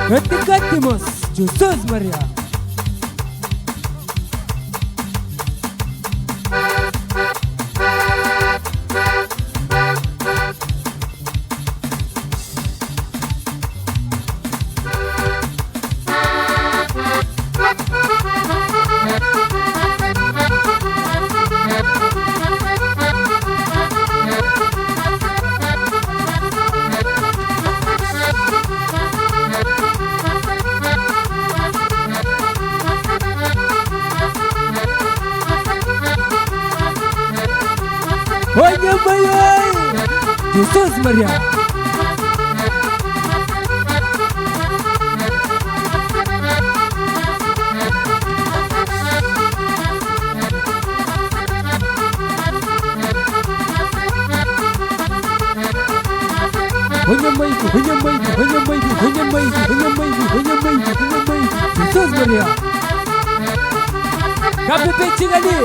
Reticatimus, Jesus Maria. Olha mãe, Jesus Maria. Olha mãe, olha mãe, olha mãe, olha mãe, olha mãe, olha mãe, olha mãe, Jesus Maria. Cabe peitinho ali.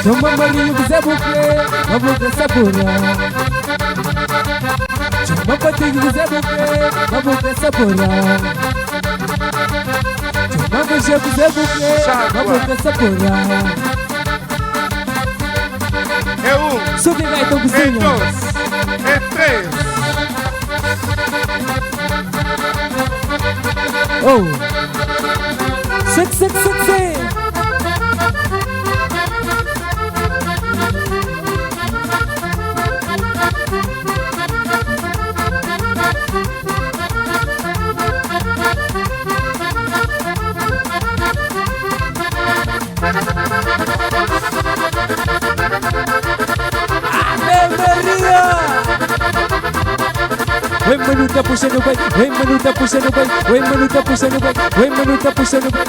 Chama Marinho do Zé Buclê, a boca sabora. Chama Patinho do Zé Buclê, a boca sabora. Chama Mexer do Zé Buclê, a boca sabora. É um, Subi vai tão é cozinha. dois, é três. Oh, sex. Vem mano tá puxando bem, vem mano tá puxando bem, vem mano tá puxando bem, vem mano tá puxando bem.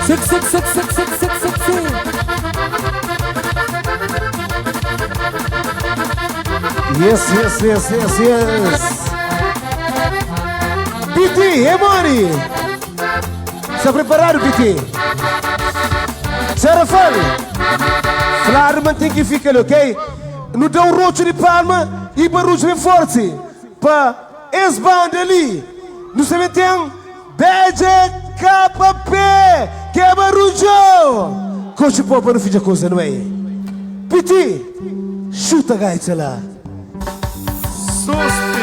Sex. Yes. PT, Emoni. Está preparado, PT? Serafone. Claro, mantém que fica ali, ok? Não dá um rocho de palma e barulho bem forte. Para ex-band ali. No cemitério, BJKP. Que é barulho. Coach Pop não fica coisa, não é? PT, chuta a gaita lá. Suste.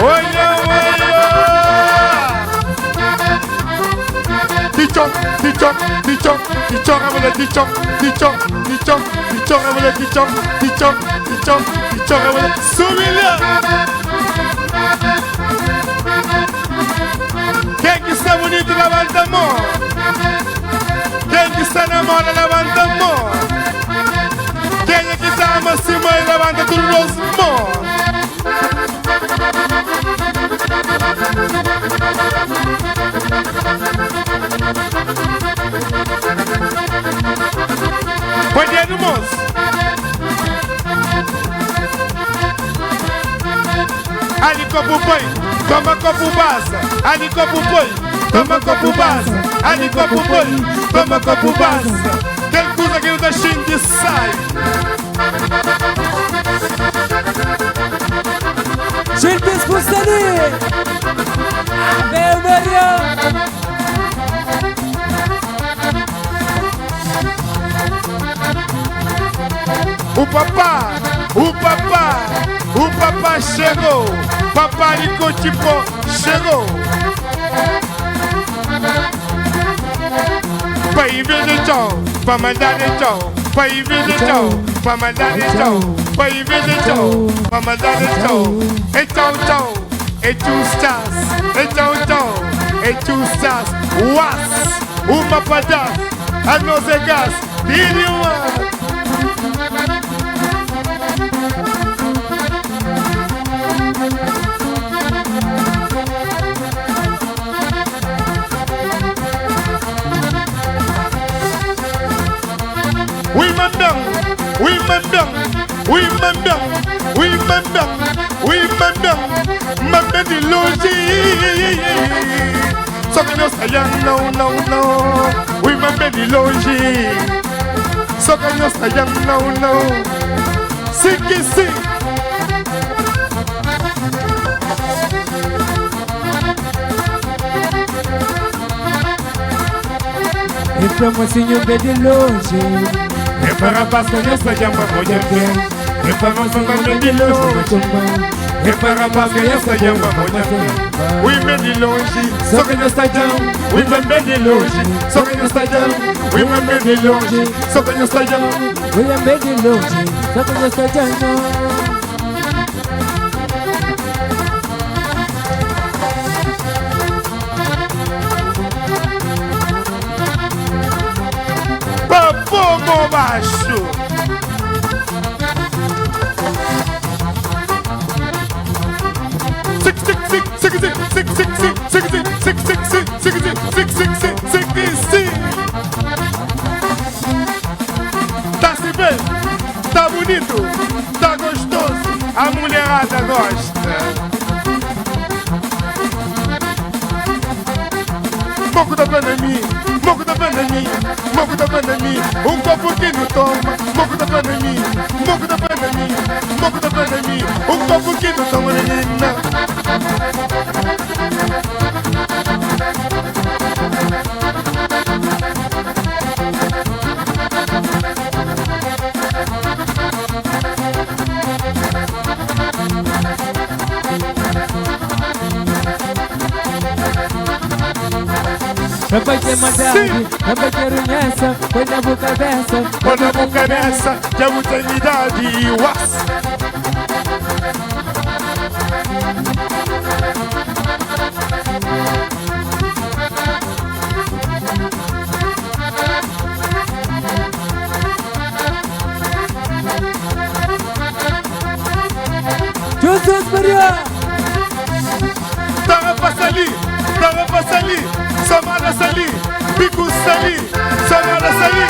Olha! Tichong, a mulher tichong, a mulher tichong, a mulher Sumilha! Quem que está bonito, levanta a mão. Quem que está na moda, levanta a mão. Quem é que está acima e levanta todos os mãos. Pode ir no moço. Ali copo põe, toma copo base. Ali copo põe, toma copo base. Ali copo põe, toma copo base. Quem coisa que não tá cheio de sai. Gente escusani. Meu Maria. O papá Papai chegou, papai Nicotipó chegou. Pra ir ver de tchau, pra mandar de tchau. Pra ir ver de tchau, pra mandar de tchau. Pra ir ver de tchau, pra mandar de tchau. E tchau tchau, e tchau stars. E tchau tchau, e tchau stars. Was, uma padas, a nós é gás. Tire uma. Women down, women down, women down, women down, women down, mamãe de longe. Só que não saia, não, não, não. Women de longe. Só que não saia, não, não. Sim que sim. E pra mocinho bem de longe. E para passar essa jamba muito bem. E para mocinho bem de longe. E para passar essa jamba muito bem. Women de longe, só que não está down. Women bem de longe, só que não está down. Women bem de longe, só que não está down. Women bem de longe, só que não está down. Pomo baixo. Tá se bem? Tá bonito? Tá gostoso? A mulherada gosta. Moco da pandemia, moco da pandemia, moco da pandemia. Copo que não toma, moco da pandemia, moco da pandemia, moco da pandemia. Copo que não toma, menina. Vai ter maldade, vai ter unhessa, põe na boca dessa, põe na boca dessa, que é muita idade, uas. Jesus Maria! Tava passa ali, Samara Sali, Pico Sali, Samara Sali.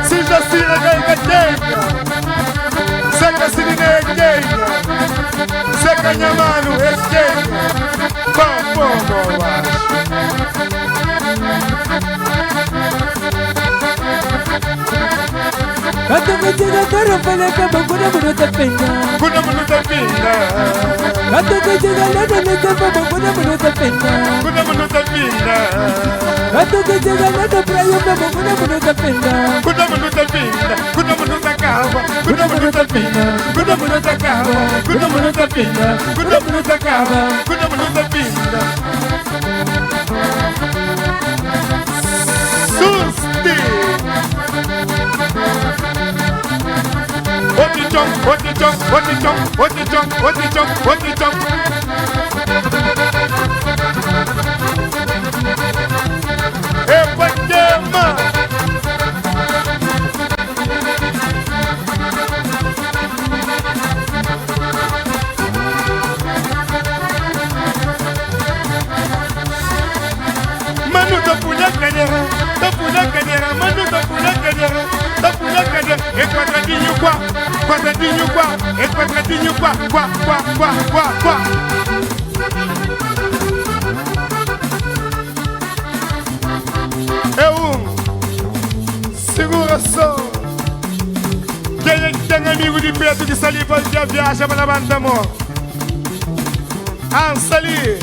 Se já se regateia, seca se regateia, seca minha mano, regateia. Vamos, Quando me tira caro, falei que a bagulha não tá pena. Kuna minuta pina. Quando me tira lado, me tira bagulha não tá pena. Kuna minuta pina. Quando me tira lado, pra eu bagulha não tá pena. Kuna minuta pina. Kuna minuta calma. Kuna minuta pina. Kuna minuta calma. Kuna minuta pina. Kuna minuta calma. Kuna minuta pina. Susti. What the jump, what the jump, what the jump, what the jump, what the jump, what the jump. Epa queima. Manu da pulha cadeira, manu da pulha cadeira, da pulha cadeira. É quadradinho quá, quadradinho quá, é quadradinho quá, quá, quá, quá, quá, quá. É segura só. Quem é que tem amigo de perto de saliva que viaja para a banda amor? Ah, Sali.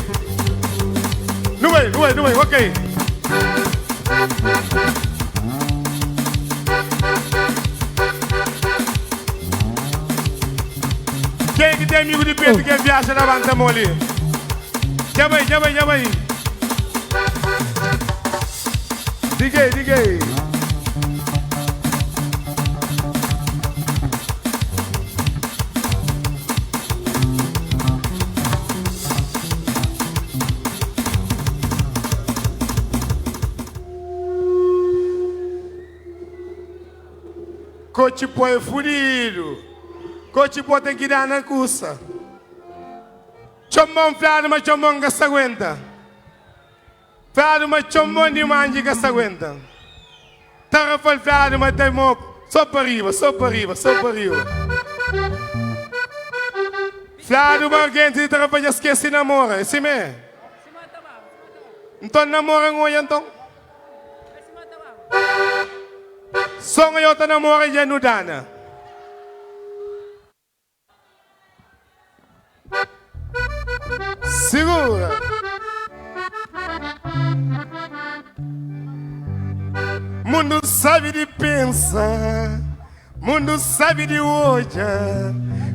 No way, ok. Quem é que tem amigo de Pedro que viaja na banda mole? Chama aí, chama aí, chama aí. Diga aí, diga aí. Cotipó é furido. Cotipó tem que dar na cursa. Chomão flado, mas chomão que se aguenta. Flado, mas chomão de manji que se aguenta. Tarafal flado, mas tem moco. Só para arriba, só para arriba, só para arriba. Flado, mas alguém te tarafal já esquece namora. Esse mesmo. Então namora hoje então. Só eu estou namorando já no Dana. Segura. Mundo sabe de pensar, mundo sabe de olhar.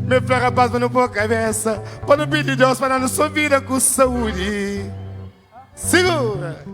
Me flagra paz para não pôr cabeça, para não pedir Deus para não sua vida com saúde. Segura.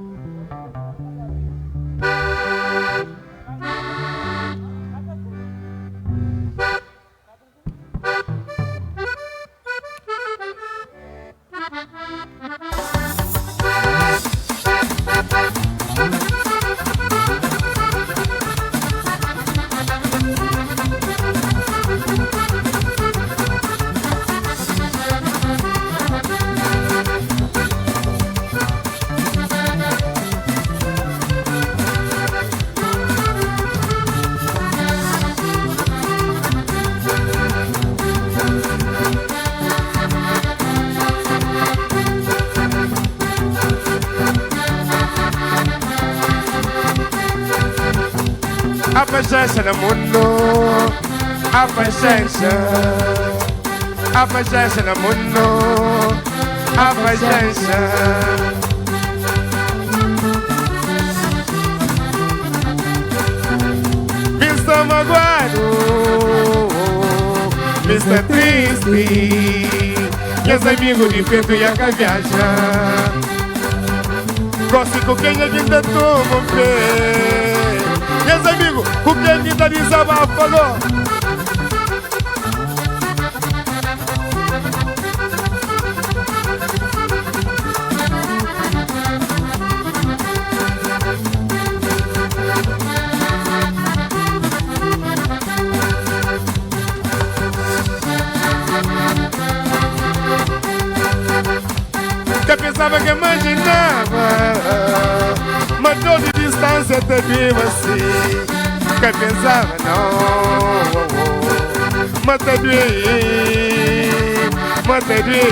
A paciência no mundo, a paciência no mundo, a paciência. Mr. Maguado, Mr. Triste, meus amigos de Pedro e a viajar. Gosto com quem a vida toma um pé. Meus amigos, o que a vida desabafo falou? Que pensava que imaginava, mas dor de distância te vivo assim. Que pensava não, mas te vi, mas te vi.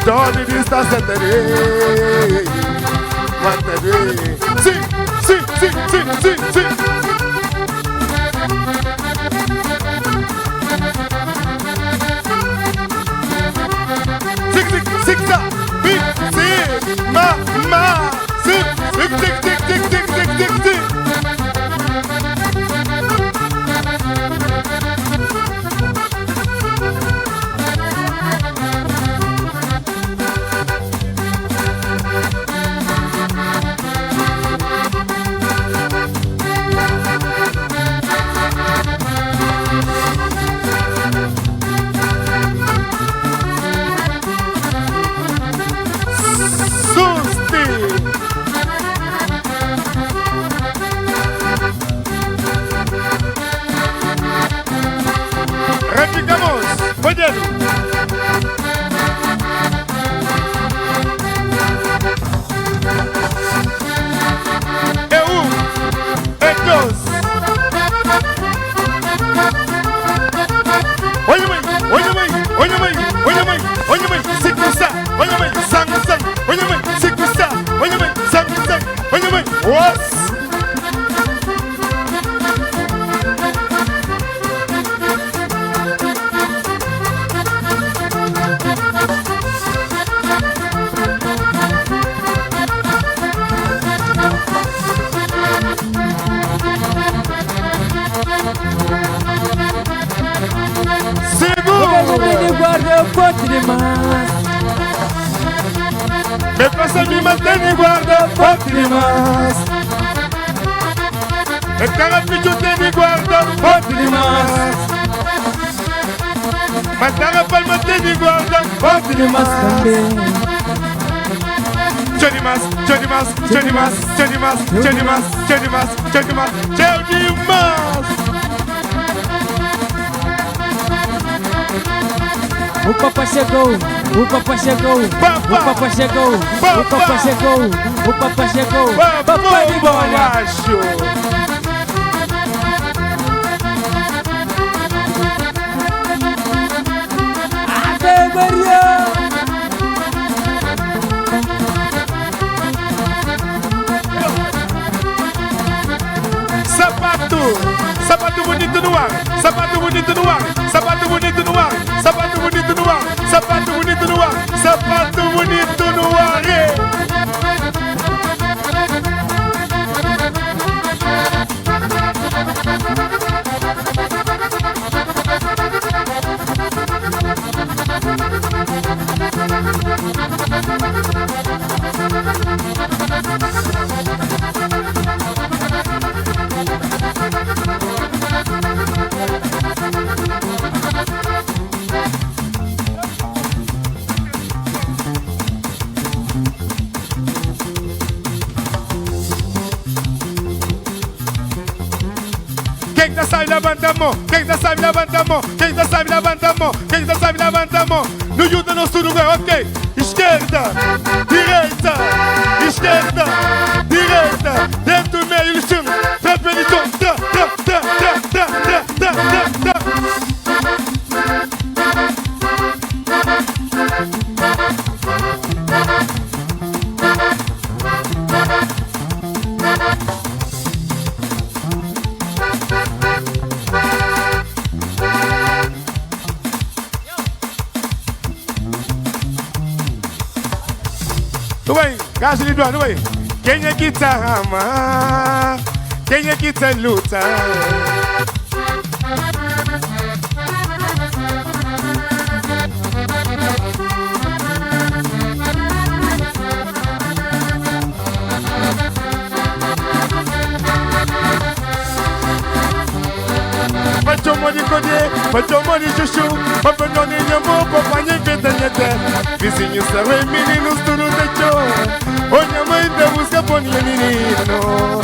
Dor de distância te vi, mas te vi. Sim, sim, sim, sim, sim, sim. Replicamos, oye. Me guarda forte demais. Me passa me mantém guarda forte demais. Me cara pichu tem guarda forte demais. Mantara palma tem guarda forte demais também. Johnny Mas, Johnny Mas, Johnny Mas, Johnny Mas, Johnny Mas, Johnny Mas, Johnny Mas, Johnny Mas. O papai chegou, o papai chegou, o papai chegou, o papai chegou, o papai chegou, papai de bolacho. Ave Maria. Sapato bonito no ar, sapato bonito no ar, sapato bonito no ar, sapato bonito no ar, sapato bonito no ar, sapato bonito no ar. Quem ainda sabe levanta a mão, quem ainda sabe levanta a mão, quem ainda sabe levanta a mão, quem ainda sabe levanta a mão. No ajuda no tudo bem, ok? Esquerda, direita, esquerda, direita, dentro do meio do chão, repetição, Gás de doa, não é? Quem é que tá ama? Quem é que tá luta? Pachomo de codê, pachomo de chuchu, papanone de amor, papanha que tem até. Vizinhos são meninos, tudo de show. Olha a mãe da música, boninha menino.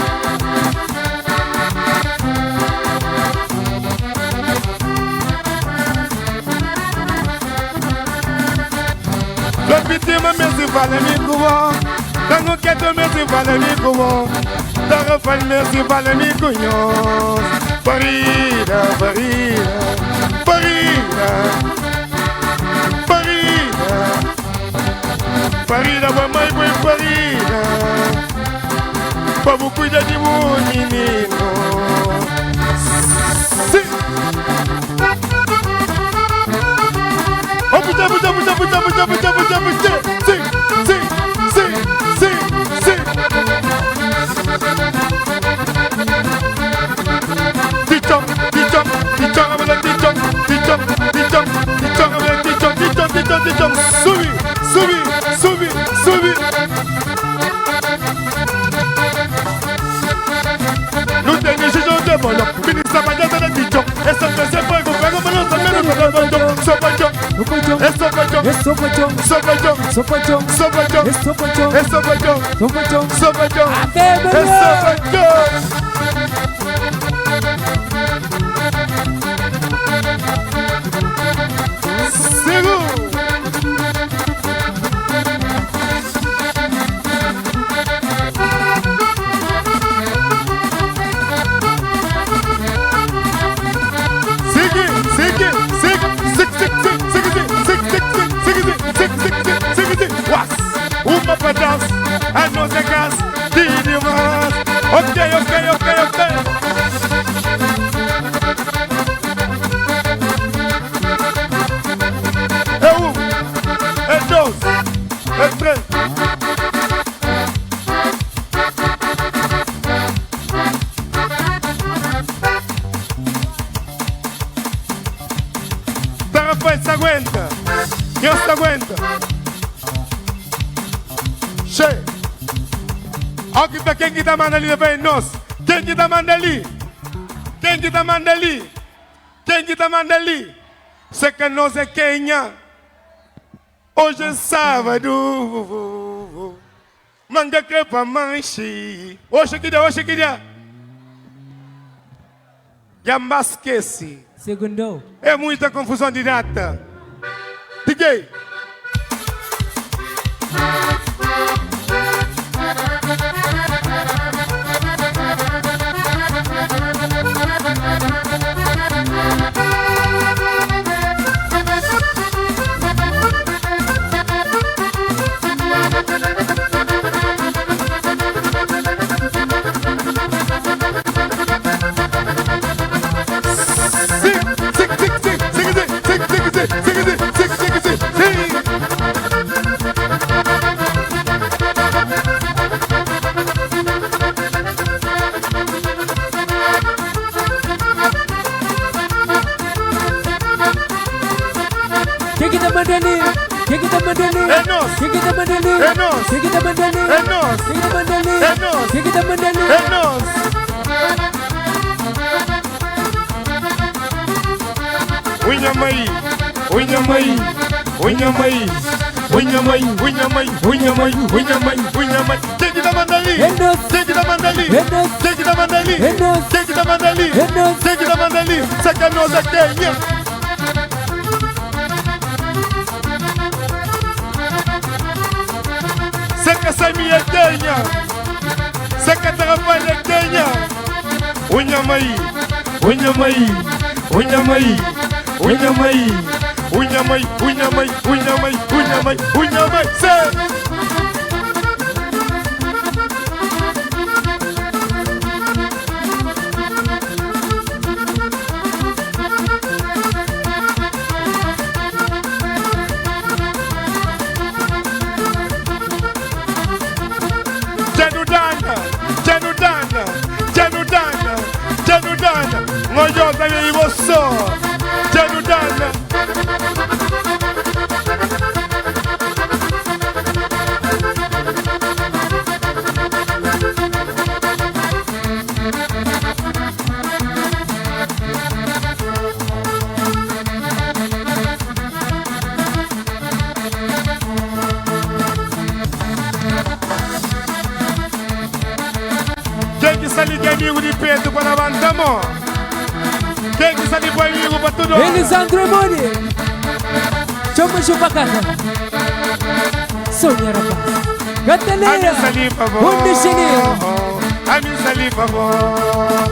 Lopitima, mesmo vale amigo bom. Tango quieto, mesmo vale amigo bom. Tango faz mesmo vale amigo bom. Parida, parida, parida, parida, parida, mamãe foi parida. Vamos cuidar de um menino. Sim. Oh, puta, puta, puta, puta, puta, puta, puta, puta. Sim, sim, sim, sim, sim. Tichong, tichong, tichong, amela tichong, tichong, tichong, tichong, amela tichong, tichong, tichong, tichong. Subi, subi, subi, subi. Não tem nem jeito de bola. Ministra vai dar tichong. Essa pessoa foi com pego, mas não sabe nem o que vai. Só vai jong, é só vai jong, É só vai jong, só vai jong, só vai jong, só vai jong, é só vai jong, é só vai jong, só vai jong, só vai jong, Ave Maria. é só vai jong. Uma pra trás, a nossa casa, tire mais. Ok, ok, ok, ok. É um, é dois, é três. depois se aguenta. Não se aguenta. Cheio. Olha quem que tá mandando ali depois nós. Quem que tá mandando ali? Quem que tá mandando ali? Quem que tá mandando ali? Sei que nós é Kenya. Hoje é sábado. Manga crepa manche. Hoje que dia, hoje que dia. Gamba esquece. Segundo. É muita confusão de data. Diguei. Quem que tá mandando? É nós. Quem que tá mandando? É nós. Quem que tá mandando? É nós. Quem que tá mandando? É nós. Quem que tá mandando? É nós. Unhamai, unhamai, unhamai, unhamai, unhamai, unhamai, unhamai, unhamai. Quem que tá mandando ali? É nós. Quem que tá mandando ali? É nós. Quem que tá mandando ali? É nós. Quem que tá mandando ali? É nós. Quem que tá mandando ali? Sacanosa Kenya. Seca Samia Kenya. Seca Tarapalha Kenya. Unhamai, unhamai, unhamai, unhamai, unhamai, unhamai, unhamai, unhamai, unhamai. Janudana, ngoyoza yiboso. Janudana. Quem que sali de amigo de Pedro para Bandamo? Quem que sali para amigo para tudo? Elisandro Mori. Chama chupacata. Sônia Rapaz. Gataleia. Ami sali para vós. Onde chinelo? Ami sali para vós.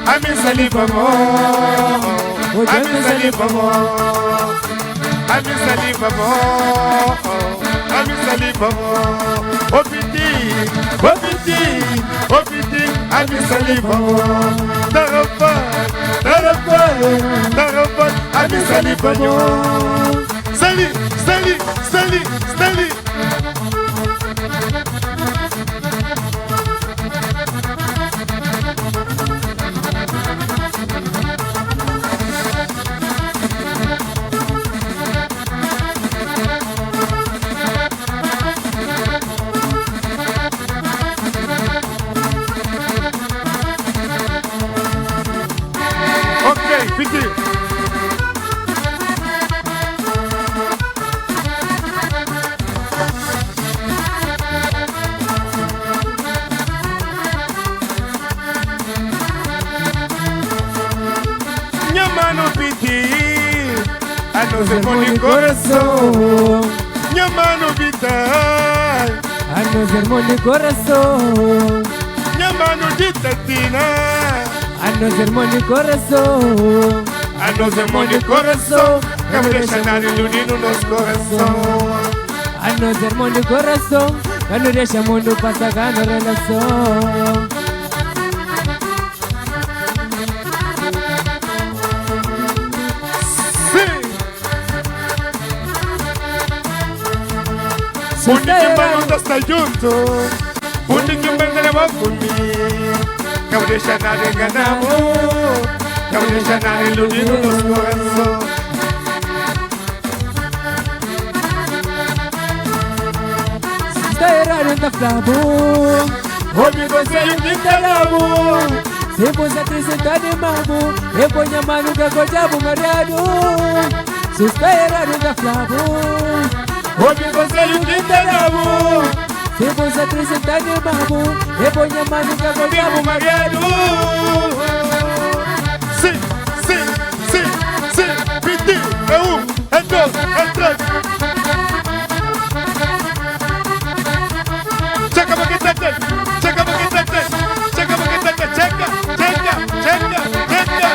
Ami sali para vós. Ami sali para vós. Ami sali para vós. Ami sali para vós. Opiti, opiti, opiti, ami sali para vós. Tarapal, tarapal, tarapal, ami sali para vós. Sali, sali, sali, sali. Piti. Minha mano Piti, a não ser bom de coração. Minha mano Pita, A no ser bom de coração. minha mano de Tatina. A no ser bom de coração. A nós é mão de coração, que me deixa nada iludindo nos coração. A no ser bom de coração. Que não deixa o mundo passar na relação. Sim. Onde que vai não está junto? Onde que vai levar comigo? Que me deixa nada enganar, que me deixa nada iludindo nos coração. era da flavo. Homem, você é o quintalamo. Se você acrescentar de mambo, eu ponho a mão no cacojabo mareado. Se espera da flavo. Homem, você é o quintalamo. Se você acrescentar de mambo, eu ponho a mão no cacojabo mareado. Sim, sim, sim, sim. Pediu, é dois, é três. Checa pra quem tá dentro. Checa pra quem tá dentro. Checa pra quem tá dentro. Checa, checa, checa, checa.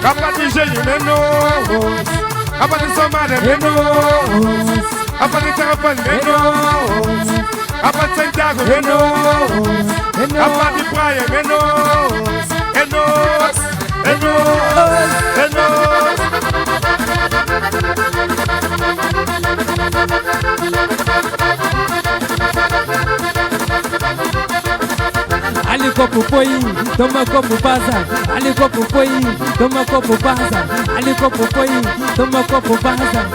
Capa de gênio, menos. Capa de somada, menos. Capa de terrapane, menos. Capa de Santiago, menos. Capa de praia, menos. É nós, é nós, é nós. Ali copo foi, toma copo vaza. Ali copo foi, toma copo vaza. Ali copo foi, toma copo vaza.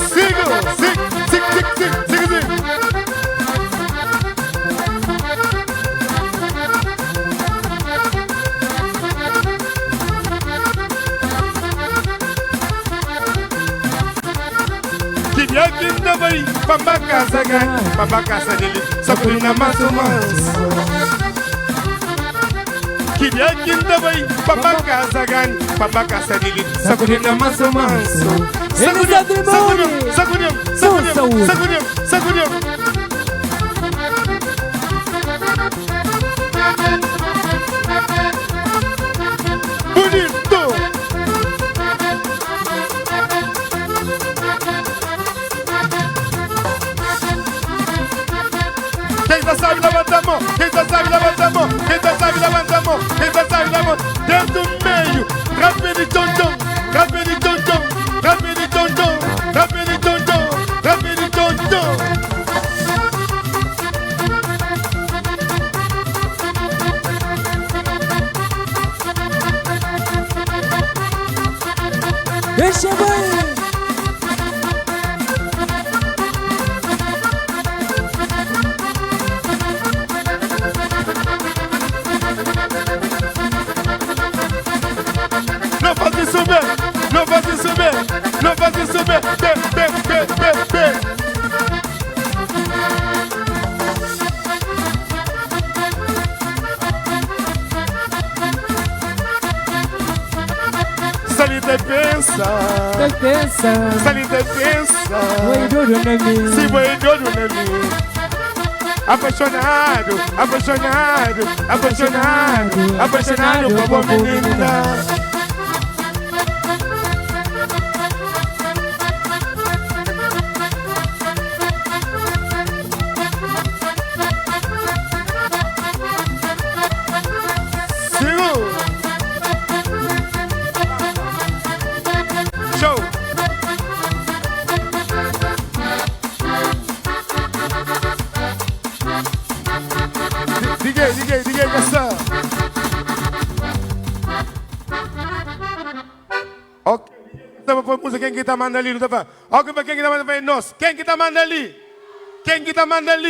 Siga, siga. Queria que não vai pra casa, pra casa dele, só por ir na massa manso. Queria que não vai pra casa, pra casa dele, só por ir na massa manso. Sagulhão, sagulhão, sagulhão, sagulhão. Bonito. Quem já sabe, levanta a mão. Quem já sabe, levanta a mão. Quem já sabe, levanta a mão. Quem já sabe, levanta a mão. Dentro do meio. Rapid tonton. Rapid tonton. Rapid tonton. Rapid tonton. Rapid tonton. Deixa vai. Não faz isso bem, não faz isso bem, não faz isso bem, bem. Salite pensa, salite pensa, Oi, duro na mim. se foi dono na mim. Apaixonado, apaixonado, apaixonado, apaixonado por uma menina. Show! Diga, essa. Ok. Estava por música, quem que tá mandando ali? Não tá falando. Ok, quem que tá mandando ali? Nós. Quem que tá mandando ali? Quem que tá mandando ali?